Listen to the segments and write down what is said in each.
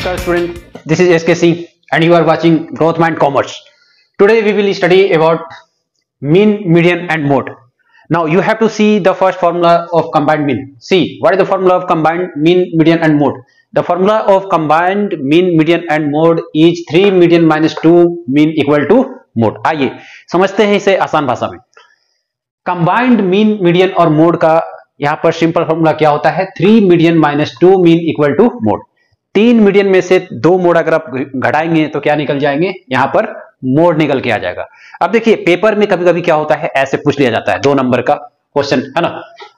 Namaskar student, this is SKC and you are watching Growth Mind Commerce. Today we will study about mean, median and mode. Now you have to see the first formula of combined mean. See, what is the formula of combined mean, median and mode? The formula of combined mean, median and mode is 3 median minus 2 mean equal to mode. आइए समझते हैं इसे आसान भाषा में. Combined mean, median और mode का यहाँ पर सिंपल फॉर्मूला क्या होता है? 3 median minus 2 mean equal to mode. 3 median में से 2 मोड अगर आप घटाएंगे तो क्या निकल जाएंगे? यहाँ पर मोड निकल के आ जाएगा. अब देखिए पेपर में कभी कभी क्या होता है, ऐसे पूछ लिया जाता है 2 नंबर का क्वेश्चन, है ना.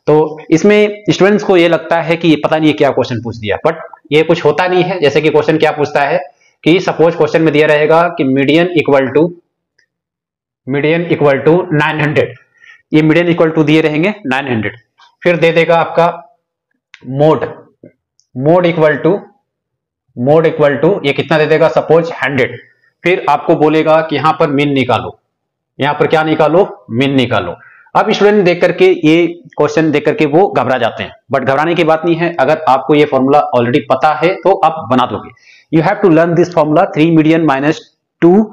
तो इसमें स्टूडेंट्स को ये लगता है कि ये पता नहीं है क्या क्वेश्चन पूछ दिया, बट ये कुछ होता नहीं है. जैसे कि क्वेश्चन क्या पूछता है कि सपोज क्वेश्चन में दिया रहेगा कि मीडियन इक्वल टू 900. ये मीडियन इक्वल टू दिए रहेंगे 900. फिर दे देगा आपका मोड इक्वल टू ये कितना दे देगा? सपोज 100. फिर आपको बोलेगा कि यहां पर मीन निकालो. यहां पर क्या निकालो? मीन निकालो. अब स्टूडेंट देख करके ये क्वेश्चन देख करके वो घबरा जाते हैं, बट घबराने की बात नहीं है. अगर आपको ये फॉर्मूला ऑलरेडी पता है तो आप बना दोगे. You have to learn this formula 3 median minus 2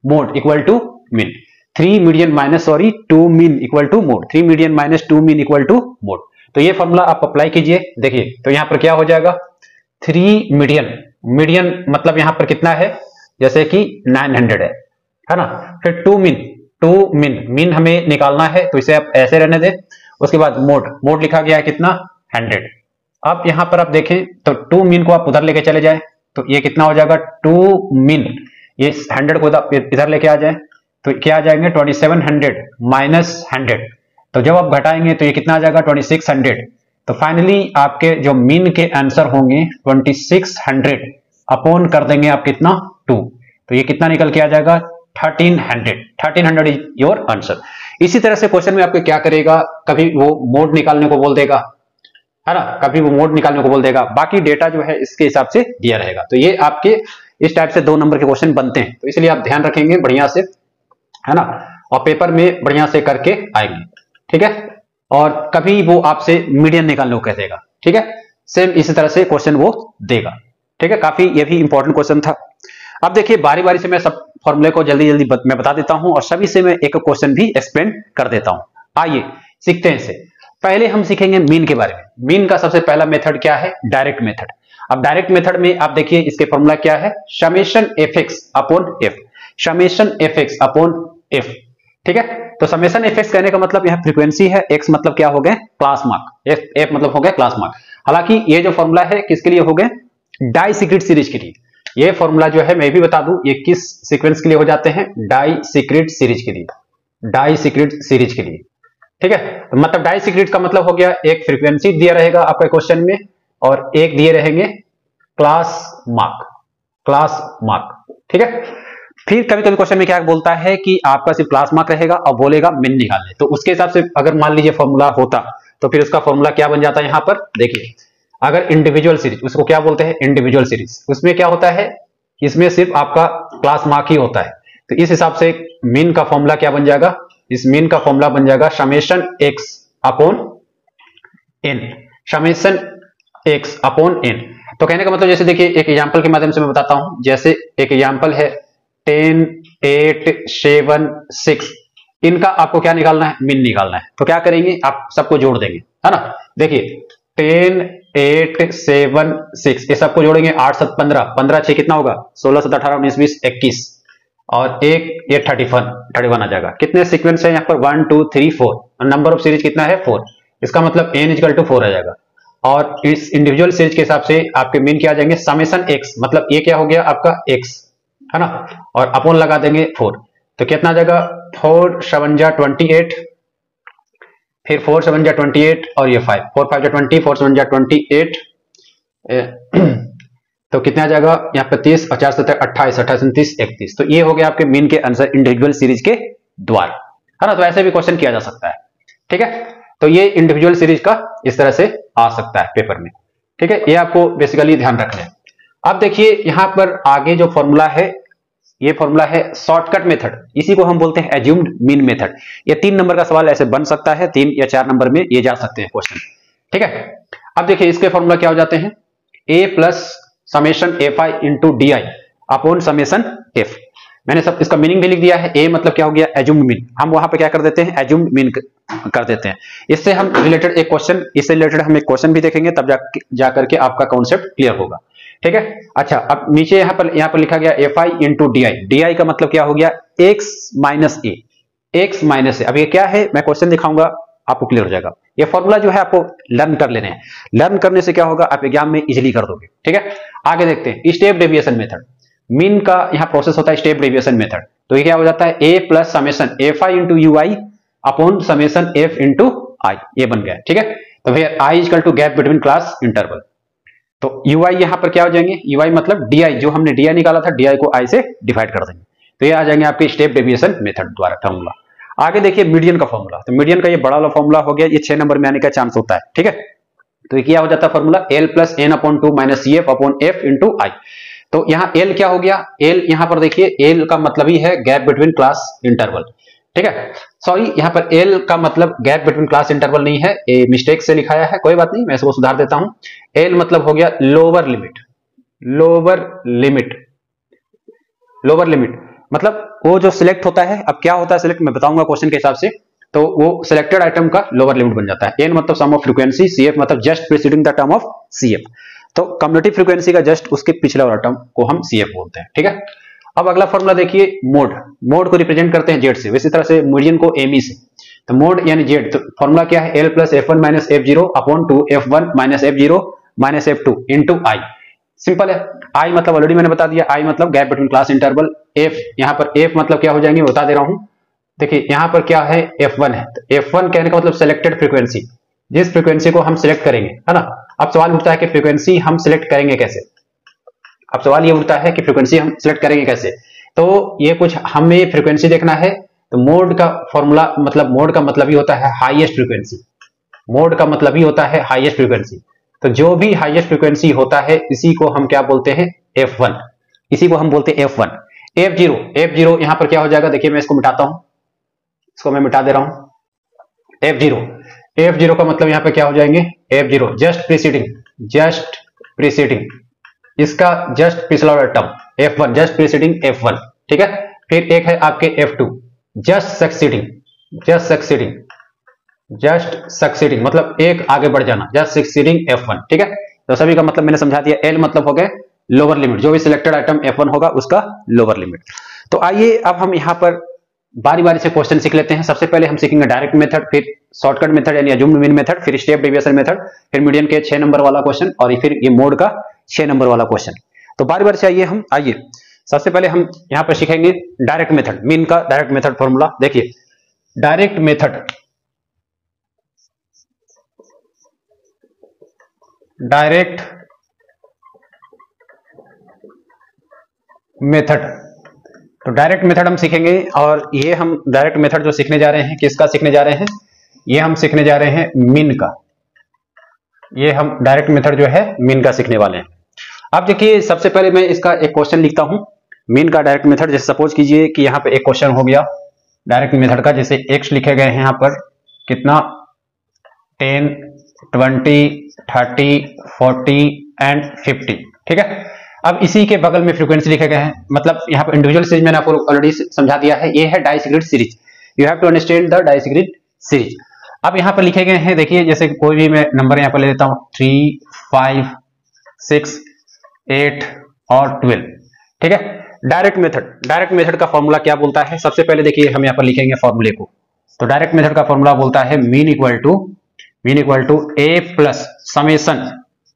mode equal to mean. 3 median minus 2 mean equal to mode. 3 median minus 2 mean equal to mode. तो ये फॉर्मूला आप अप्लाई कीजिए. देखिए तो यहां पर क्या हो जाएगा? 3 मीडियन मतलब यहां पर कितना है? जैसे कि 900 है ना. फिर 2 मीन हमें निकालना है तो इसे आप ऐसे रहने दें. उसके बाद मोड लिखा गया है कितना? 100. अब यहां पर आप देखें तो 2 मीन को आप उधर लेके चले जाए तो ये कितना हो जाएगा? 2 मीन. ये 100 को इधर लेके आ जाए तो क्या आ जाएंगे? 2700 माइनस 100. तो जब आप घटाएंगे तो ये कितना आ जाएगा? 2600. तो फाइनली आपके जो मीन के आंसर होंगे 2600 अपॉन कर देंगे आप कितना? 2. तो ये कितना निकल के आ जाएगा? 1300 इज योर आंसर. इसी तरह से क्वेश्चन में आपको क्या करेगा? कभी वो मोड निकालने को बोल देगा, है ना, कभी वो मोड निकालने को बोल देगा. बाकी डेटा जो है इसके हिसाब से दिया रहेगा. तो ये आपके इस टाइप से 2 नंबर के क्वेश्चन बनते हैं. तो इसलिए आप ध्यान रखेंगे बढ़िया से, है ना, और पेपर में बढ़िया से करके आएंगे. ठीक है. और कभी वो आपसे मीडियन निकालने को कह देगा. ठीक है. सेम इसी तरह से क्वेश्चन वो देगा. ठीक है. काफी ये भी इंपॉर्टेंट क्वेश्चन था. अब देखिए बारी बारी से मैं सब फॉर्मूले को जल्दी मैं बता देता हूं और सभी से मैं एक क्वेश्चन भी एक्सप्लेन कर देता हूं. आइए सीखते हैं इसे. पहले हम सीखेंगे मीन के बारे में. मीन का सबसे पहला मेथड क्या है? Direct method. अब डायरेक्ट मेथड में आप देखिए इसके फॉर्मूला क्या है? Summation fx upon f. Summation fx upon f. ठीक है. तो समेशन fx कहने का मतलब यह फ्रीक्वेंसी है, x मतलब क्या हो गए? Class mark. f मतलब हो गया क्लास मार्क. हालांकि ये जो फॉर्मूला है किसके लिए हो गए? डाई सीक्रेट सीरीज के लिए. ये फॉर्मूला जो है मैं भी बता दूं ये किस सीक्वेंस के लिए हो जाते हैं? डाई सीक्रेट सीरीज के लिए. डाई सीक्रेट सीरीज के लिए. ठीक है. मतलब डाई सीक्रेट का मतलब हो गया एक फ्रीक्वेंसी दिया रहेगा आपके क्वेश्चन में और एक दिए रहेंगे क्लास मार्क. ठीक है. फिर कभी कभी क्वेश्चन में क्या बोलता है कि आपका सिर्फ क्लास मार्क रहेगा और बोलेगा मीन निकालने. तो उसके हिसाब से अगर मान लीजिए फॉर्मूला होता तो फिर उसका फॉर्मूला क्या बन जाता है? यहां पर देखिए अगर इंडिविजुअल सीरीज, उसको क्या बोलते हैं? Individual series. उसमें क्या होता है? इसमें सिर्फ आपका क्लास मार्क ही होता है. तो इस हिसाब से मीन का फॉर्मूला क्या बन जाएगा? इस मीन का फॉर्मूला बन जाएगा summation x upon n. Summation x upon n. तो कहने का मतलब जैसे देखिए एक एग्जांपल के माध्यम से मैं बताता हूं. जैसे एक एग्जांपल है 10 8 7 6. इनका आपको क्या निकालना है? मीन निकालना है. तो क्या करेंगे? आप सबको जोड़ देंगे, है ना. देखिए 10 8 7 6 ये सबको जोड़ेंगे. 8 7 15 6 कितना होगा? 16 17 18 19 20 21 और एक ये 31 आ जाएगा. कितने सीक्वेंस है यहाँ पर? 1 2 3 4. नंबर ऑफ सीरीज कितना है? 4. इसका मतलब n इक्वल टू 4 आ जाएगा. और इस इंडिविजुअल सीरीज के हिसाब से आपके मीन क्या आ जाएंगे? समेशन x मतलब ये क्या हो गया आपका? x, है ना, और अपॉन लगा देंगे 4. तो कितना आ जाएगा? 4 7 जा 28. फिर 4 7 जा 28 और ये 5 4 5 जा 20 4 7 जा 28. तो कितना आ जाएगा यहाँ पे? 30 और 4 7 28 28 29 31. तो ये हो गया आपके मीन के आंसर इंडिविजुअल सीरीज के द्वारा, है ना. तो ऐसे भी क्वेश्चन किया जा सकता है. ठीक है. तो ये इंडिविजुअल सीरीज का इस तरह से आ सकता है पेपर में. ठीक है. ये आपको बेसिकली ध्यान रखना है. अब देखिए यहां पर आगे जो फॉर्मूला है ये फॉर्मूला है शॉर्टकट मेथड. इसी को हम बोलते हैं एज्यूम्ड मीन मेथड. ये 3 नंबर का सवाल ऐसे बन सकता है. 3 या 4 नंबर में ये जा सकते हैं क्वेश्चन. ठीक है. अब देखिए इसके फॉर्मूला क्या हो जाते हैं? a plus summation F I into D I upon summation F. मैंने सब इसका मीनिंग भी लिख दिया है। ए मतलब क्या हो गया, एज्यूम्ड मीन। हम वहां पे क्या कर देते हैं, एज्यूम्ड मीन कर देते हैं। इससे हम रिलेटेड एक क्वेश्चन, इससे रिलेटेड हम एक क्वेश्चन भी देखेंगे, तब जाकर के आपका कॉन्सेप्ट क्लियर होगा। ठीक है। अच्छा, अब नीचे यहाँ पर लिखा गया F I into D I. D I का मतलब क्या हो गया, एक्स माइनस ए, एक्स माइनस ए। अब ये क्या है, मैं क्वेश्चन दिखाऊंगा, आपको क्लियर हो जाएगा। ये फॉर्मूला जो है आपको लर्न कर लेने हैं। लर्न करने से क्या होगा, आप एग्जाम में इजीली कर दोगे। ठीक है, आगे देखते हैं स्टेप डेविएशन मेथड। मीन का यहाँ प्रोसेस होता है स्टेप डेविएशन मेथड। तो ये क्या हो जाता है, A plus summation F I into U I upon summation F into I, ये बन गया। ठीक है, तो भैया I equal to gap between class interval. तो यू आई यहाँ पर क्या हो जाएंगे, यू आई मतलब डी आई, जो हमने डी आई निकाला था, डी आई को आई से डिवाइड कर देंगे। तो ये आ जाएंगे आपके स्टेप डेविएशन मेथड द्वारा फॉर्मूला। आगे देखिए मीडियन का फॉर्मूला। तो मीडियन का ये बड़ा वाला फॉर्मूला हो गया, ये 6 नंबर में आने का चांस होता है। ठीक है, तो ये क्या हो जाता है formula, L plus N upon 2 minus C F upon F into I. तो यहाँ एल क्या हो गया, एल यहाँ पर देखिए एल का मतलब ही है गैप बिटवीन क्लास इंटरवल। ठीक है, सॉरी यहाँ पर एल का मतलब गैप बिटवीन क्लास इंटरवल नहीं है, ये मिस्टेक से लिखाया है, कोई बात नहीं, मैं इसको सुधार देता हूं। एल मतलब हो गया lower limit, lower limit, lower limit मतलब वो जो सिलेक्ट होता है। अब क्या होता है सिलेक्ट, मैं बताऊंगा क्वेश्चन के हिसाब से। तो वो सिलेक्टेड आइटम का लोअर लिमिट बन जाता है। एन मतलब sum of frequency, C F मतलब just preceding the term of C F. तो कम्युलेटिव फ्रीक्वेंसी का जस्ट उसके पिछले वाला टर्म को हम सी एफ बोलते हैं। ठीक है, अब अगला फॉर्मूला देखिए, मोड। मोड को रिप्रेजेंट करते हैं जेड से, इसी तरह से मीडियन को एम ई से। तो मोड यानी जेड, तो फॉर्मूला क्या है, L plus F one minus F zero upon 2 F one minus F zero minus F two into I. Simple है। आई मतलब ऑलरेडी मैंने बता दिया, आई मतलब gap between class interval. F यहाँ पर एफ मतलब क्या हो जाएंगे, बता दे रहा हूं। देखिए यहाँ पर क्या है, F1 है। तो F1 कहने का मतलब सिलेक्टेड फ्रीक्वेंसी, जिस फ्रीक्वेंसी को हम सिलेक्ट करेंगे, है ना। अब सवाल उठता है कि फ्रीक्वेंसी हम सिलेक्ट करेंगे कैसे। अब सवाल ये उठता है कि फ्रीक्वेंसी हम सिलेक्ट करेंगे कैसे। तो ये कुछ हमें फ्रीक्वेंसी देखना है। तो मोड का फॉर्मूला मतलब, मोड का मतलब ही होता है हाईएस्ट फ्रीक्वेंसी। मोड का मतलब ही होता है हाईएस्ट फ्रीक्वेंसी। तो जो भी हाईएस्ट फ्रीक्वेंसी होता है, इसी को हम क्या बोलते हैं, F1। इसी को हम बोलते हैं F1। F0, F0 यहां पर क्या हो जाएगा, देखिए मैं इसको मिटाता हूं, इसको मैं मिटा दे रहा हूं। F0, F0 का मतलब यहां पे क्या हो जाएंगे, F0 just preceding, just preceding, इसका जस्ट पिछला वाला term F1, just preceding F1। ठीक है, फिर एक है आपके F2 just succeeding, just succeeding, just succeeding मतलब एक आगे बढ़ जाना, जस्ट सक्सीडिंग F1। ठीक है, तो सभी का मतलब मैंने समझा दिया। L मतलब हो गए लोअर लिमिट, जो भी सिलेक्टेड आइटम F1 होगा उसका लोअर लिमिट। तो आइए अब हम यहां पर बारी बारी से क्वेश्चन सीख लेते हैं। सबसे पहले हम सीखेंगे डायरेक्ट मेथड, फिर शॉर्टकट मेथड यानी अज्यूम्ड मीन मेथड, फिर स्टेप डेविएशन मेथड, फिर मीडियन के 6 नंबर वाला क्वेश्चन, और फिर ये मोड का 6 नंबर वाला क्वेश्चन। तो बारी बारी से आइए सबसे पहले हम यहां पर सीखेंगे डायरेक्ट मेथड, मीन का डायरेक्ट मेथड फॉर्मूला। देखिए डायरेक्ट मेथड, डायरेक्ट मेथड, तो डायरेक्ट मेथड हम सीखेंगे। और ये हम डायरेक्ट मेथड जो सीखने जा रहे हैं, किसका सीखने जा रहे हैं, ये हम सीखने जा रहे हैं मीन का। ये हम डायरेक्ट मेथड जो है मीन का सीखने वाले हैं। अब देखिए सबसे पहले मैं इसका एक क्वेश्चन लिखता हूं, मीन का डायरेक्ट मेथड। जैसे सपोज कीजिए कि यहां पे एक क्वेश्चन हो गया डायरेक्ट मेथड का, जैसे एक्स लिखे गए हैं यहां पर कितना, 10, 20, 30, 40 एंड 50। ठीक है, अब इसी के बगल में फ्रीक्वेंसी लिखे गए हैं, मतलब यहाँ पर इंडिविजुअल सीरीज मैंने आपको ऑलरेडी समझा दिया है। ये है discrete series, you have to understand the discrete series. अब यहाँ पर लिखे गए हैं, देखिए जैसे कोई भी मैं नंबर यहाँ पर ले लेता हूँ, 3, 5, 6, 8 और 12। ठीक है, डायरेक्ट मेथड का फॉर्मूला क्या बोलता है, सबसे पहले देखिए हम यहाँ पर लिखेंगे फॉर्मूले को। तो डायरेक्ट मेथड का फॉर्मूला बोलता है mean equal to A plus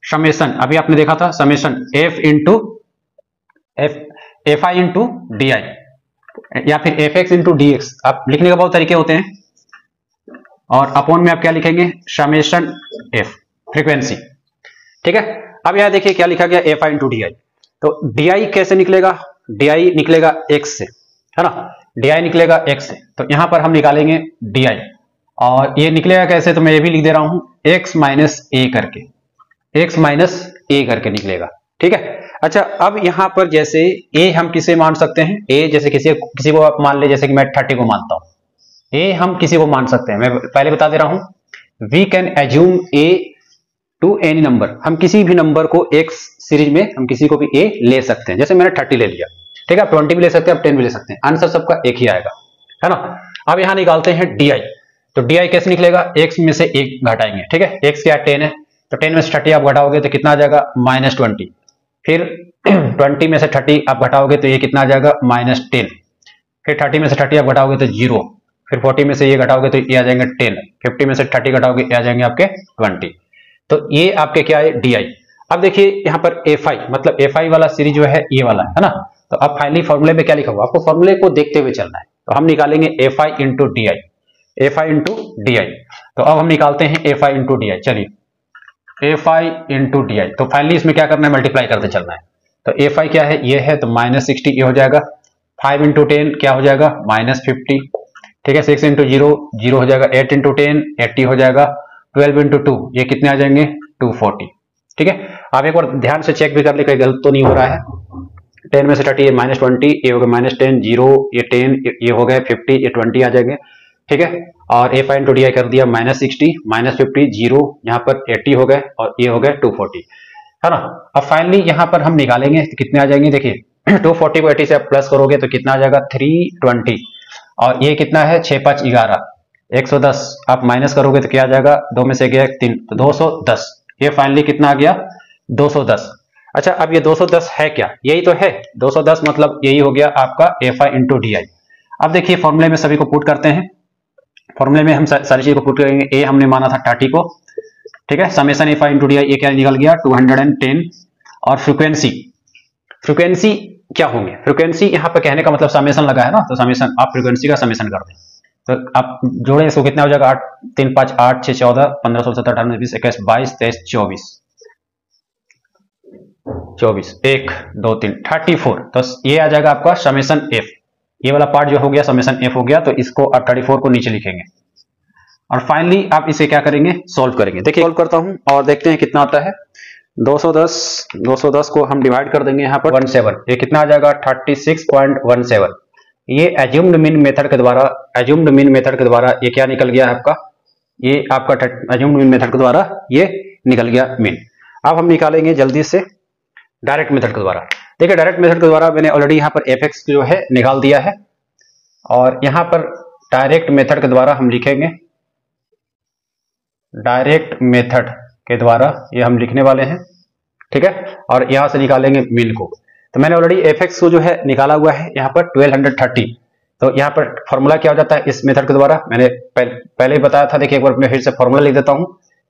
summation, अभी आपने देखा था summation F I into D I, या फिर F X into D X. आप लिखने के बहुत तरीके होते हैं। और अपॉन में आप क्या लिखेंगे, समेशन एफ फ्रीक्वेंसी। ठीक है, अब यहां देखिए क्या लिखा गया, F I into D I. तो डी आई कैसे निकलेगा, डी आई निकलेगा एक्स से, है ना, डी आई निकलेगा एक्स से। तो यहां पर हम निकालेंगे डी आई, और ये निकलेगा कैसे, तो मैं ये भी लिख दे रहा हूं, एक्स माइनस ए करके, एक्स माइनस ए करके निकलेगा। ठीक है, अच्छा अब यहां पर जैसे ए हम किसे मान सकते हैं, ए जैसे किसी को आप मान ले, जैसे कि मैं 30 को मानता हूं, ए हम किसी को मान सकते हैं। मैं पहले बता दे रहा हूं, we can assume A to any number, हम किसी भी नंबर को एक सीरीज में हम किसी को भी ए ले सकते हैं। जैसे मैंने 30 ले लिया, ठीक है, आप 20 भी ले सकते हैं, आप 10 भी ले सकते हैं, आंसर सबका एक ही आएगा, है ना। अब यहां निकालते हैं डी। तो डी कैसे निकलेगा, x में से 1 घटाएंगे, ठीक है, x क्या 10 है, तो 10 में से 30 आप घटाओगे तो कितना आ जाएगा -20, फिर 20 में से 30 आप घटाओगे तो ये कितना आ जाएगा -10, फिर 30 में से 30 आप घटाओगे तो 0, फिर 40 में से ये घटाओगे तो ये आ जाएंगे 10, 50 में से 30 घटाओगे ये आ जाएंगे आपके 20। तो ये आपके क्या है डी। अब देखिए यहाँ पर एफ मतलब एफ वाला सीरीज जो है ये वाला है ना। तो अब फाइनली फॉर्मूले में क्या लिखा हुआ, आपको फॉर्मूले को देखते हुए चलना है। तो हम निकालेंगे F I into D I, F I into D I. तो अब हम निकालते हैं F I into D I. चलिए F I into D I, तो फाइनली इसमें क्या करना है, मल्टीप्लाई करते चलना है। तो एफ आई क्या है, ये है, तो -60 ये हो जाएगा, 5 इंटू 10 क्या हो जाएगा -50, ठीक है, 6 इंटू 0 0 हो जाएगा, 8 इंटू 10 80 हो जाएगा, 12 इंटू 2 ये कितने आ जाएंगे 240, ठीक है। आप एक बार ध्यान से चेक भी कर ले कहीं गलत तो नहीं हो रहा है। 10 में से 30 ये -20, ये हो गया -10, 0 ये 10 ये हो गए 50, ये 20 आ जाएंगे, ठीक है। और एफ आई इंटू डी आई कर दिया, -60 -50 0 यहाँ पर 80 हो गए और ये हो गए 240, है ना। अब फाइनली यहाँ पर हम निकालेंगे तो कितने आ जाएंगे, देखिए 240 को 80 से आप प्लस करोगे तो कितना आ जाएगा 320, और ये कितना है 6 5 11 110, आप माइनस करोगे तो क्या आ जाएगा, 2 में से गया 3 तो 210, ये फाइनली कितना आ गया 210। अच्छा अब ये 210 है क्या, यही तो है 210, मतलब यही हो गया आपका एफ आई इंटू डी आई। अब देखिए फॉर्मूले में सभी को पुट करते हैं, फॉर्मूले में हम सारी चीज को पुट करेंगे। ए हमने माना था 30 को, ठीक है, summation F I into D आई, ये क्या निकल गया 210, और फ्रीक्वेंसी, फ्रीक्वेंसी क्या होंगे, फ्रीक्वेंसी यहाँ पर कहने का मतलब समेशन लगा है ना, तो समेशन आप फ्रीक्वेंसी का समेशन कर दें तो आप जोड़े इसको कितना हो जाएगा 8 3 5 8 6 14 15 16 17 18 19 20 21 22 23 24 1 2 3 34, तो ये आ जाएगा आपका समेशन एफ। ये वाला पार्ट जो हो गया समेशन एफ हो गया, तो इसको आप 34 को नीचे लिखेंगे और फाइनली आप इसे क्या करेंगे, सोल्व करेंगे। देखिए सोल्व करता हूं और देखते हैं कितना आता है। 210 को हम डिवाइड कर देंगे यहाँ पर 17, ये कितना आ जाएगा 36.17। ये एज्यूम्ड मीन मेथड के द्वारा, एज्यूम्ड मीन मेथड के द्वारा ये क्या निकल गया आपका, ये आपका एज्यूम्ड मीन मेथड के द्वारा ये निकल गया मीन। अब हम निकालेंगे जल्दी से डायरेक्ट मेथड के द्वारा। देखिए डायरेक्ट मेथड के द्वारा मैंने ऑलरेडी यहाँ पर एफ जो है निकाल दिया है, और यहाँ पर डायरेक्ट मेथड के द्वारा हम लिखेंगे, डायरेक्ट मेथड के द्वारा ये हम लिखने वाले हैं, ठीक है, और यहां से निकालेंगे मीन को। तो मैंने ऑलरेडी एफ को जो है निकाला हुआ है यहाँ पर 1230। तो यहाँ पर फॉर्मूला क्या हो जाता है इस मेथड के द्वारा, मैंने पहले ही बताया था। देखिए एक बार मैं फिर से फॉर्मूला लिख देता हूँ।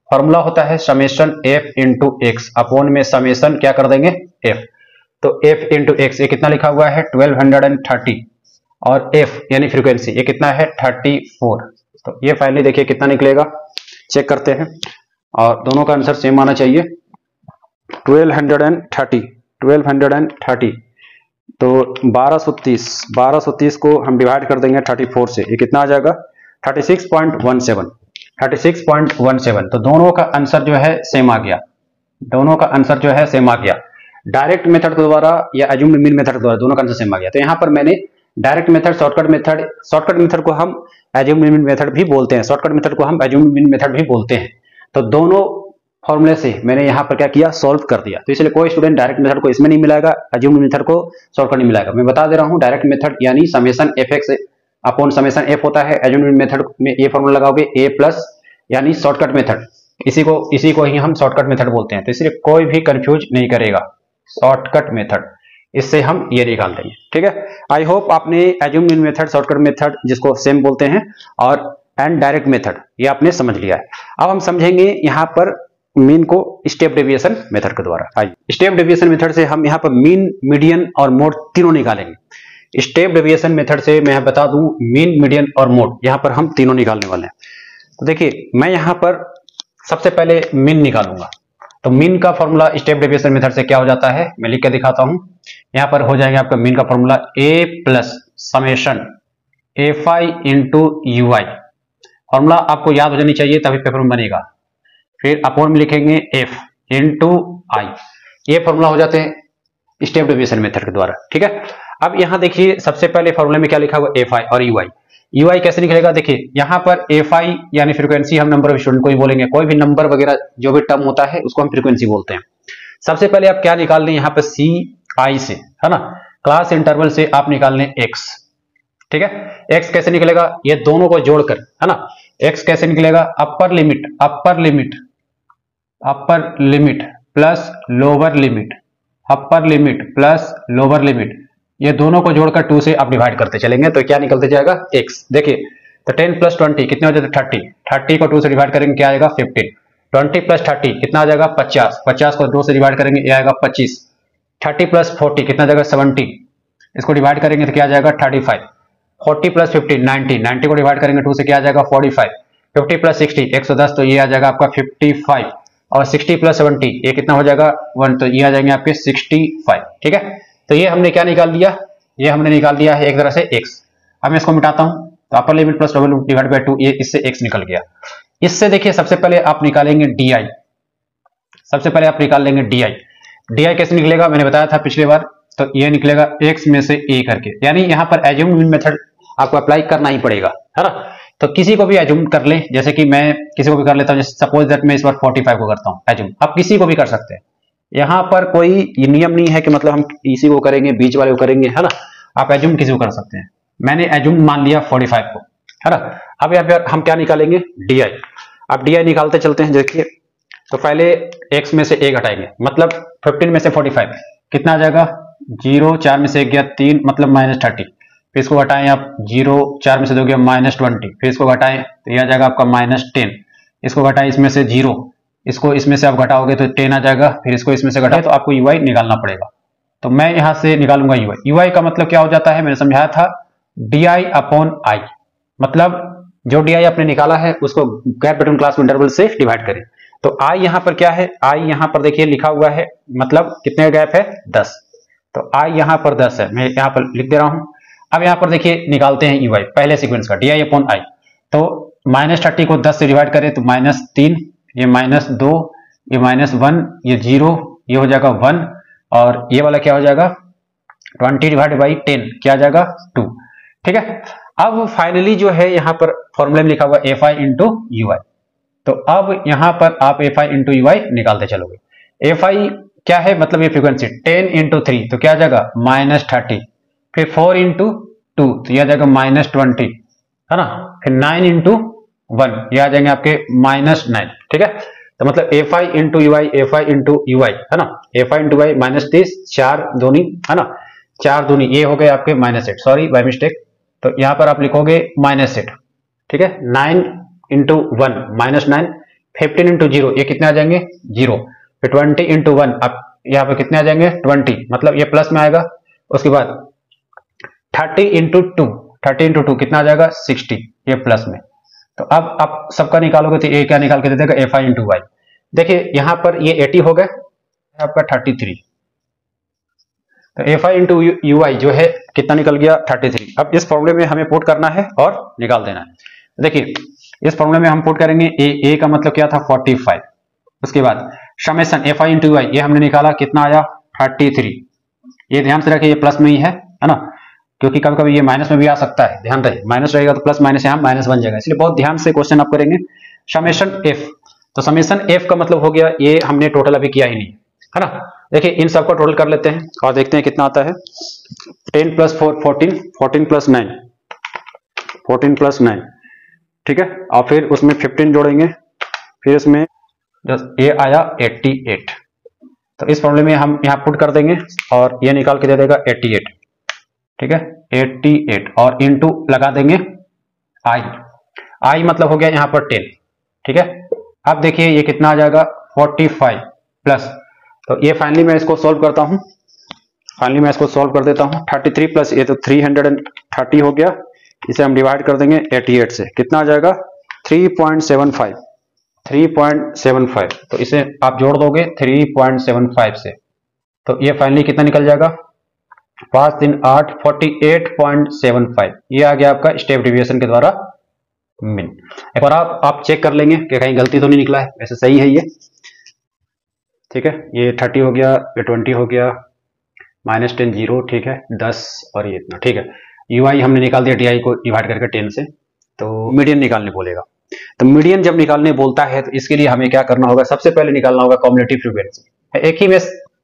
फॉर्मूला होता है summation F into x upon में समेशन क्या कर देंगे एफ। तो एफ इंटू एक्स ये कितना लिखा हुआ है 1230, और एफ यानी फ्रीक्वेंसी ये कितना है 34। तो ये फाइनली देखिए कितना निकलेगा, चेक करते हैं, और दोनों का आंसर सेम आना चाहिए 1230। तो 1230 को हम डिवाइड कर देंगे 34 से, ये कितना आ जाएगा 36.17। तो दोनों का आंसर जो है सेम आ गया, दोनों का आंसर जो है सेम आ गया। डायरेक्ट मेथड के द्वारा या एज्यूम्ड मीन मेथड के द्वारा दोनों का आंसर सेम आ गया। तो यहाँ पर मैंने डायरेक्ट मेथड, शॉर्टकट मेथड को हम एज्यूम्ड मीन मेथड भी बोलते हैं, शॉर्टकट मेथड को हम एज्यूम्ड मीन मेथड भी बोलते हैं। तो दोनों फॉर्मूले से मैंने यहाँ पर क्या किया, सॉल्व कर दिया। तो इसलिए कोई स्टूडेंट डायरेक्ट मेथड को इसमें नहीं मिलाएगा, एज्यूम्ड मेथड को शॉर्टकट नहीं मिलाएगा। मैं बता दे रहा हूँ डायरेक्ट मेथड यानी summation F x upon summation F होता है। एज्यूम्ड मेथड में ये फॉर्मूला लगाओगे ए प्लस यानी शॉर्टकट मेथड, इसी को ही हम शॉर्टकट मेथड बोलते हैं। तो इसलिए कोई भी कंफ्यूज नहीं करेगा, शॉर्टकट मेथड, इससे हम ये निकाल देंगे, ठीक है। आई होप आपने assumed mean method, shortcut method जिसको सेम बोलते हैं, और एंड डायरेक्ट मेथड ये आपने समझ लिया है। अब हम समझेंगे यहाँ पर मीन को स्टेप डेविएशन मेथड के द्वारा। आइए स्टेप डेविएशन मेथड से हम यहाँ पर मीन, मीडियन और मोड तीनों निकालेंगे। स्टेप डेविएशन मेथड से मैं बता दूं मीन, मीडियन और मोड यहाँ पर हम तीनों निकालने वाले हैं। तो देखिए मैं यहाँ पर सबसे पहले मीन निकालूंगा। तो मीन का फॉर्मूला स्टेप डेविएशन मेथड से क्या हो जाता है, मैं लिख के दिखाता हूं। यहाँ पर हो जाएगा आपका मीन का formula A plus summation F I into U I. Formula आपको याद हो जानी चाहिए तभी पेपर में बनेगा। फिर अपॉन में लिखेंगे एफ इंटू आई, ये फॉर्मूला हो जाते हैं स्टेप डेविएशन मेथड के द्वारा, ठीक है। अब यहाँ देखिए सबसे पहले फॉर्मूले में क्या लिखा हुआ एफ आई और यू आई। यू आई कैसे निकलेगा, देखिए यहाँ पर एफ आई यानी फ्रीक्वेंसी हम नंबर ऑफ स्टूडेंट को ही बोलेंगे, कोई भी नंबर वगैरह जो भी टर्म होता है उसको हम फ्रीक्वेंसी बोलते हैं। सबसे पहले आप क्या निकाल लें यहाँ पर सी आई से, है ना, क्लास इंटरवल से आप निकाल लें एक्स। ठीक है, एक्स कैसे निकलेगा, ये दोनों को जोड़कर, है ना। एक्स कैसे निकलेगा, upper limit plus lower limit, upper limit plus lower limit, ये दोनों को जोड़कर 2 से आप डिवाइड करते चलेंगे तो क्या निकलते जाएगा एक्स। देखिए तो 10 प्लस 20 कितने हो जाते 30, 30 को 2 से डिवाइड करेंगे क्या आएगा 15, 20 प्लस 30 कितना आ जाएगा 50, 50 को 2 से डिवाइड करेंगे ये आएगा 25, 30 प्लस 40 कितना जाएगा 70, इसको डिवाइड करेंगे तो क्या आ जाएगा 35, 40 प्लस 15 90, 90 को डिवाइड करेंगे 2 से क्या आ जाएगा 45, 50 प्लस 60 110 तो ये आ जाएगा आपका 55, और 60 प्लस 70 ये कितना हो जाएगा 1 तो ये आ जाएंगे आपके 65। ठीक है, तो ये हमने क्या निकाल दिया, ये हमने निकाल दिया है एक तरह से x। अब मैं इसको मिटाता हूं तो upper limit plus lower limit divide by 2, ये इससे x निकल गया। इससे देखिए सबसे पहले आप निकालेंगे डी, सबसे पहले आप निकाल लेंगे डी। डी कैसे निकलेगा मैंने बताया था पिछली बार, तो ये निकलेगा x में से a करके, यानी यहाँ पर एज्यूम मेथड आपको अप्लाई करना ही पड़ेगा, है ना। तो किसी को भी एज्यूम कर ले, जैसे कि मैं किसी को भी कर लेता हूँ, जैसे सपोज दैट मैं इस बार 45 को करता हूँ एज्यूम, आप किसी को भी कर सकते हैं। यहाँ पर कोई नियम नहीं है कि मतलब हम इसी को करेंगे बीच वाले को करेंगे, है ना, आप एज्यूम किसी को कर सकते हैं। मैंने एज्यूम मान लिया 45 को, है ना। अब यहाँ पर हम क्या निकालेंगे डी। अब डी निकालते चलते हैं। देखिए तो पहले x में से a घटाएंगे, मतलब 15 में से 45 कितना आ जाएगा 0, 4 में से 1 गया 3 मतलब -30, फिर इसको घटाएं आप 0, 4 में से 2 गया -20, फिर इसको घटाएं तो यह आ जाएगा आपका -10, इसको घटाएं इसमें से 0, इसको इसमें से आप घटाओगे तो 10 आ जाएगा, फिर इसको इसमें से घटाएं तो आपको यू आई निकालना पड़ेगा। तो मैं यहाँ से निकालूंगा यू आई। यू आई का मतलब क्या हो जाता है, मैंने समझाया था डी आई अपॉन आई, मतलब जो डी आई आपने निकाला है उसको गैप बिटवीन क्लास इंटरवल से डिवाइड करें। तो आई यहाँ पर क्या है, आई यहाँ पर देखिए लिखा हुआ है, मतलब कितने गैप है 10, तो आई यहाँ पर 10 है, मैं यहाँ पर लिख दे रहा हूँ। अब यहाँ पर देखिए निकालते हैं यू आई पहले सीक्वेंस का, डी आई अपॉन आई। तो -30 को 10 से डिवाइड करें तो -3, ये -2, ये -1, ये 0, ये हो जाएगा 1, और ये वाला क्या हो जाएगा 20 डिवाइड बाई 10 क्या आ जाएगा 2। ठीक है, अब फाइनली जो है यहाँ पर फॉर्मूले में लिखा हुआ एफ आई इंटू यू आई, तो अब यहाँ पर आप एफ आई इंटू यू आई निकालते चलोगे। एफ आई क्या है, मतलब ये फ्रीक्वेंसी 10 इंटू 3 तो क्या आ जाएगा -30, फिर 4 इंटू 2 तो यह आ जाएगा -20, है ना, फिर 9 इंटू 1 ये आ जाएंगे आपके -9। ठीक है, तो मतलब F I into U I, F I into U I, है ना, एफ आई इंटू वाई -30, 4 दूनी, है ना, 4 दूनी ये हो गए आपके -8, सॉरी बाय मिस्टेक, तो यहाँ पर आप लिखोगे -8। ठीक है, 9 इंटू 1 -9, 15 इंटू 0 ये कितने आ जाएंगे 0, फिर 20 इंटू 1 अब यहाँ पे कितने आ जाएंगे 20, मतलब ये प्लस में आएगा। उसके बाद 30 इंटू 2, 30 इंटू 2 कितना आ जाएगा 60, ये प्लस में। तो अब आप सबका निकालोगे तो ये क्या निकाल के दे देगा एफ आई इंटू वाई। देखिए यहाँ पर ये 80 हो गया आपका 33, तो एफ आई इंटू यू आई जो है कितना निकल गया 33। अब इस फॉर्मूले में हमें पुट करना है और निकाल देना है। देखिए इस फॉर्मूले में हम पुट करेंगे ए का मतलब क्या था 45, उसके बाद summation F I into U I ये हमने निकाला कितना आया 33। ये ध्यान से रखिए ये प्लस में ही है ना, क्योंकि कभी कभी ये माइनस में भी आ सकता है, ध्यान रहे माइनस रहेगा तो प्लस माइनस यहाँ माइनस बन जाएगा, इसलिए बहुत ध्यान से क्वेश्चन आप करेंगे। समेशन एफ, तो समेशन एफ का मतलब हो गया ये हमने टोटल अभी किया ही नहीं, है ना। देखिए इन सबको टोटल कर लेते हैं और देखते हैं कितना आता है। 10 प्लस 4 14, 14 प्लस 9 14 प्लस 9, ठीक है, और फिर उसमें 15 जोड़ेंगे, फिर उसमें ये आया 88। तो इस फॉर्मूले में हम यहाँ पुट कर देंगे और ये निकाल के दे देगा 88, ठीक है 88, और इनटू लगा देंगे आई मतलब हो गया यहाँ पर 10, ठीक है। अब देखिए ये कितना आ जाएगा 45 प्लस, तो ये फाइनली मैं इसको सॉल्व करता हूँ, फाइनली मैं इसको सॉल्व कर देता हूँ। 33 प्लस ये तो 330 हो गया, इसे हम डिवाइड कर देंगे 88 से, कितना आ जाएगा 3.75, तो इसे आप जोड़ दोगे 3.75 से, तो ये फाइनली कितना निकल जाएगा 5 3 8 48.75। ये आ गया आपका स्टेप डिविएशन के द्वारा मिन। एक बार आप चेक कर लेंगे कि कहीं गलती तो नहीं निकला है, वैसे सही है ये, ठीक है। ये 30 हो गया, ये 20 हो गया, -10 0, ठीक है, 10 और ये इतना, ठीक है। UI हमने निकाल दिया DI को डिवाइड करके 10 से, तो मीडियन निकालने बोलेगा। तो मीडियन जब निकालने बोलता है तो इसके लिए हमें क्या करना होगा, सबसे पहले निकालना होगा कम्युलेटिव फ्रीक्वेंसी।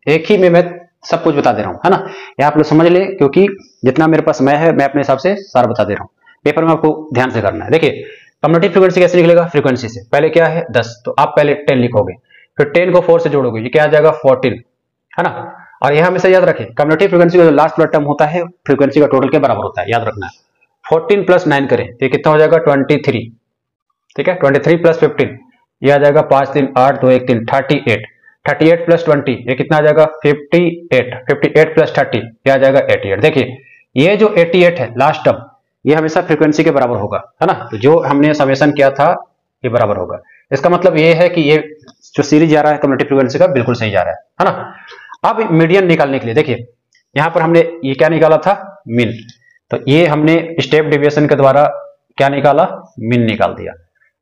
एक ही में मैं सब कुछ बता दे रहा हूँ, है ना, ये आप लोग समझ ले, क्योंकि जितना मेरे पास समय है मैं अपने हिसाब से सारा बता दे रहा हूँ। पेपर में आपको ध्यान से करना है। देखिए कम्युलेटिव फ्रीक्वेंसी कैसे निकलेगा, फ्रीक्वेंसी से पहले क्या है 10, तो आप पहले 10 लिखोगे, फिर 10 को 4 से जोड़ोगे, ये क्या आ जाएगा 14, है ना। और यह हमेशा याद रखें, कम्युलेटिव फ्रीक्वेंसी का जो लास्ट वाला टर्म होता है फ्रीक्वेंसी का टोटल के बराबर होता है, याद रखना है। 14 + 9 करें तो ये कितना हो जाएगा 23, ठीक है। 23 + 15 ये आ जाएगा 5 3 8 2 1 3 38, 38 + 20 ये कितना आ जाएगा 58, 58 + 30 ये आ जाएगा 88। देखिए ये जो 88 है लास्ट टर्म, ये हमेशा फ्रीक्वेंसी के बराबर होगा, है ना। तो जो हमने समेशन किया था ये बराबर होगा। इसका मतलब ये है कि ये जो सीरीज जा रहा है कम्युलेटिव फ्रीक्वेंसी का बिल्कुल सही जा रहा है ना। अब मीडियन निकालने के लिए देखिए यहां पर हमने ये क्या निकाला था, मीन, तो ये हमने स्टेप डेविएशन के द्वारा क्या निकाला, मीन निकाल दिया।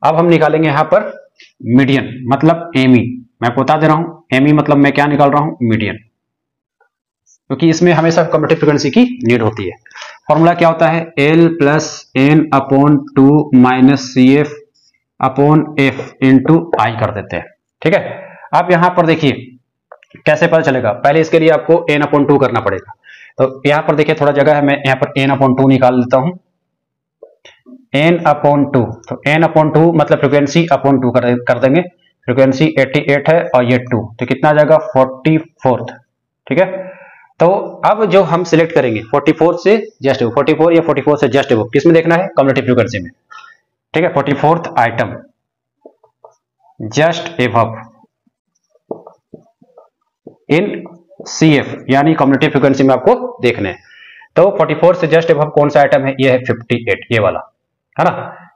अब हम निकालेंगे यहां पर मीडियन, मतलब एमी। मैं आपको बता दे रहा हूं एमी मतलब मैं क्या निकाल रहा हूं, मीडियन, क्योंकि इसमें हमेशा कम्युलेटिव फ्रीक्वेंसी की नीड होती है। फॉर्मूला क्या होता है, L + N/2 - CF/F × I कर देते हैं, ठीक है। अब यहां पर देखिए कैसे पता चलेगा, पहले इसके लिए आपको N/2 करना पड़ेगा। तो यहां पर देखिए थोड़ा जगह है, मैं यहां पर N/2 निकाल लेता हूं। N/2, तो N/2 मतलब फ्रीक्वेंसी अपॉन 2 कर देंगे। फ्रीक्वेंसी 88 है और ये 2, तो कितना आ जाएगा 44, ठीक है। तो अब जो हम सिलेक्ट करेंगे 44 से जस्ट 44 या 44 से जस्ट एबव, किसमें देखना है, कम्युलेटिव फ्रीक्वेंसी में, ठीक है। 44th आइटम जस्ट एबव इन CF यानी कम्युलेटिव फ्रीक्वेंसी में आपको देखने हैं। तो 44 से जस्ट एबव कौन सा आइटम है, ये है 58, ये वाला, है ना,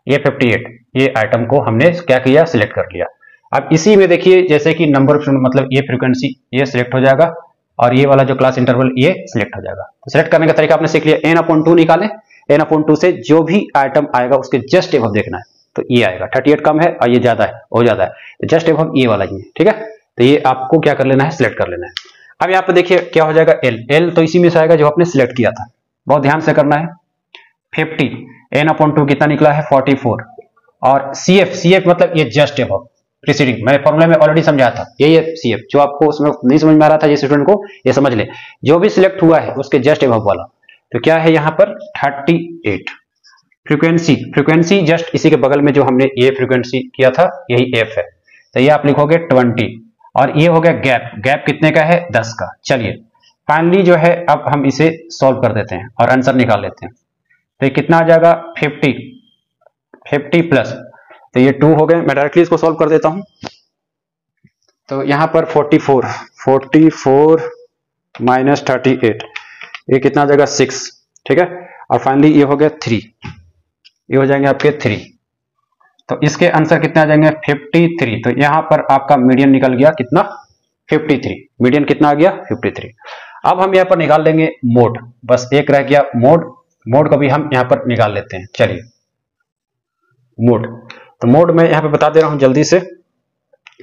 ये 58, ये आइटम को हमने क्या किया, सिलेक्ट कर लिया। अब इसी में देखिए जैसे कि नंबर मतलब ये फ्रीक्वेंसी ये सिलेक्ट हो जाएगा और ये वाला जो क्लास इंटरवल ये सिलेक्ट हो जाएगा। तो सिलेक्ट करने का तरीका आपने सीख लिया, N/2 निकालें, N/2 से जो भी आइटम आएगा उसके जस्ट एबव देखना है। तो ये आएगा 38 कम है और ये ज्यादा है, बहुत ज्यादा है, तो जस्ट एबव ये वाला ही है, ठीक है। तो ये आपको क्या कर लेना है, सिलेक्ट कर लेना है। अब यहाँ पे देखिए क्या हो जाएगा, L तो इसी में से आएगा जो आपने सिलेक्ट किया था, बहुत ध्यान से करना है। 50, N/2 कितना निकला है 44, और CF मतलब ये जस्ट एबव प्रीसीडिंग, मैंने फॉर्मूला में ऑलरेडी समझाया था, ये CF जो आपको उसमें नहीं समझ में आ रहा था, ये स्टूडेंट को ये समझ ले, जो भी सिलेक्ट हुआ है उसके जस्ट एबव वाला, तो क्या है यहाँ पर 38। फ्रीक्वेंसी जस्ट इसी के बगल में जो हमने ये फ्रीक्वेंसी किया था यही F है, तो ये आप लिखोगे 20, और ये हो गया गैप कितने का है, 10 का। चलिए फाइनली जो है अब हम इसे सॉल्व कर देते हैं और आंसर निकाल लेते हैं। तो ये कितना आ जाएगा 50 प्लस, तो ये 2 हो गए, मैं डायरेक्टली इसको सॉल्व कर देता हूं। तो यहां पर 44 माइनस 38, ये कितना आ जाएगा 6, ठीक है। और फाइनली ये हो गया 3, ये हो जाएंगे आपके 3, तो इसके आंसर कितने आ जाएंगे 53। तो यहां पर आपका मीडियन निकल गया कितना 53, मीडियन कितना आ गया 53। अब हम यहां पर निकाल लेंगे मोड, बस एक रह गया मोड को भी हम यहां पर निकाल लेते हैं। चलिए मोड, तो मोड मैं यहां पे बता दे रहा हूं जल्दी से।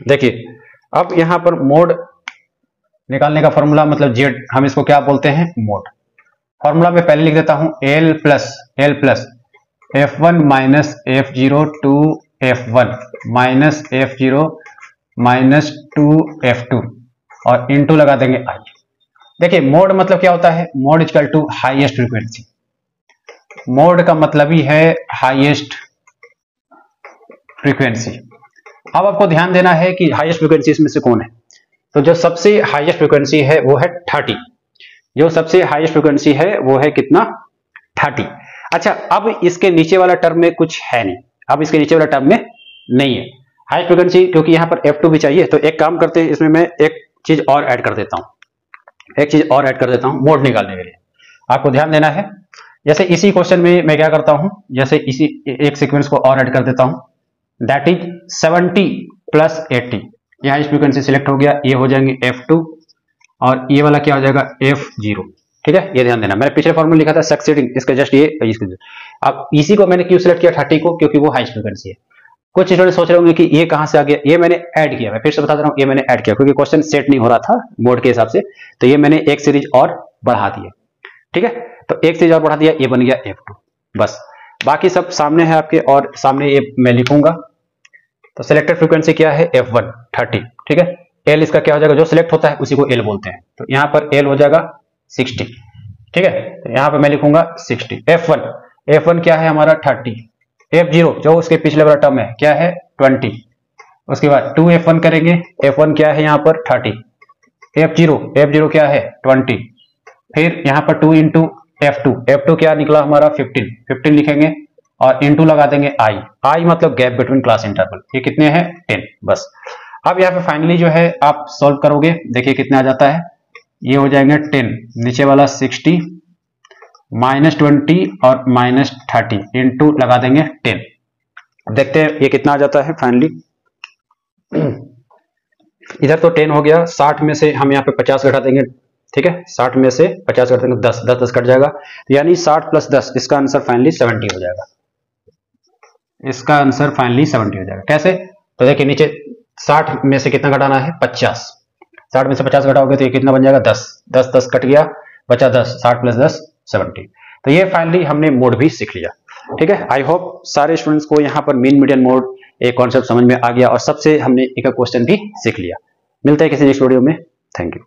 देखिए अब यहां पर मोड निकालने का फॉर्मूला मतलब जेड, हम इसको क्या बोलते हैं, मोड। फॉर्मूला में पहले लिख देता हूं L plus F1 minus F0 to F1 minus F0 minus 2F2 और इनटू लगा देंगे I। देखिए मोड मतलब क्या होता है, mode equal to highest frequency. Mode का मतलब ही है हाईएस्ट फ्रीक्वेंसी। अब आपको ध्यान देना है कि हाईएस्ट फ्रीक्वेंसी इसमें से कौन है, तो जो सबसे हाईएस्ट फ्रीक्वेंसी है वो है 30, जो सबसे हाईएस्ट फ्रीक्वेंसी है वो है कितना 30। अच्छा अब इसके नीचे वाला टर्म में कुछ है नहीं, अब इसके नीचे वाला टर्म में नहीं है हाई फ्रीक्वेंसी, क्योंकि यहां पर F2 भी चाहिए। तो एक काम करते हैं, इसमें मैं एक चीज और ऐड कर देता हूं, मोड निकालने के लिए आपको ध्यान देना है। जैसे इसी क्वेश्चन में मैं क्या करता हूं, जैसे इसी एक सीक्वेंस को और ऐड कर देता हूं, दैट इज 70 प्लस 80। यहाँ इस फ्रीक्वेंसी सिलेक्ट हो गया, ये हो जाएंगे F2 और ये वाला क्या हो जाएगा F0, ठीक है। ये ध्यान देना, मैंने पिछले फॉर्मूला लिखा था सक्सीडिंग, इसका जस्ट ये अब इसी को मैंने क्यों सिलेक्ट किया 30 को, क्योंकि वो हाई फ्रीक्वेंसी है। कुछ स्टूडेंट सोच रहे होंगे कि ये कहां से आ गया, ये मैंने ऐड किया, मैं फिर से बता रहा हूं, ये मैंने ऐड किया क्योंकि क्वेश्चन सेट नहीं हो रहा था मोड के हिसाब से, तो ये मैंने एक सीरीज और बढ़ा दिए, ठीक है। तो एक चीज और बढ़ा दिया, ये बन गया F2, बस। बाकी सब सामने है आपके, और सामने ये मैं लिखूंगा। तो सिलेक्टेड फ्रीक्वेंसी क्या है, F1 30, ठीक है। L इसका क्या हो जाएगा, जो सिलेक्ट होता है उसी को L बोलते हैं, तो यहाँ पर L हो जाएगा 60, ठीक है। तो यहाँ पर मैं लिखूंगा 60। F1 क्या है हमारा 30, F0 जो उसके पिछले वाला टर्म है क्या है 20, उसके बाद 2F1 करेंगे, F1 क्या है यहाँ पर 30, F0 क्या है 20, फिर यहाँ पर 2 इंटू F2 क्या निकला हमारा 15 लिखेंगे, और इंटू लगा देंगे I मतलब गैप बिटवीन क्लास इंटरवल, ये कितने हैं 10, बस। अब यहाँ पे फाइनली जो है आप सॉल्व करोगे, देखिए कितने आ जाता है, ये हो जाएंगे 10, नीचे वाला 60 -20 और -30 इंटू लगा देंगे 10, देखते हैं ये कितना आ जाता है फाइनली। इधर तो 10 हो गया, 60 में से हम यहाँ पे 50 घटा देंगे, ठीक है। 60 में से 50 घटा देंगे, 10 कट जाएगा, यानी 60 + 10, इसका आंसर फाइनली 70 हो जाएगा। इसका आंसर फाइनली 70 हो जाएगा। कैसे, तो देखिए नीचे 60 में से कितना घटाना है 50, 60 में से 50 घटाओगे तो ये कितना बन जाएगा 10 कट गया, बचा 10, 60 + 10 70। तो ये फाइनली हमने मोड भी सीख लिया, ठीक है। आई होप सारे स्टूडेंट्स को यहाँ पर मीन मीडियन मोड एक कॉन्सेप्ट समझ में आ गया, और सबसे हमने एक क्वेश्चन भी सीख लिया। मिलता है किसी नेक्स्ट वीडियो में, थैंक यू।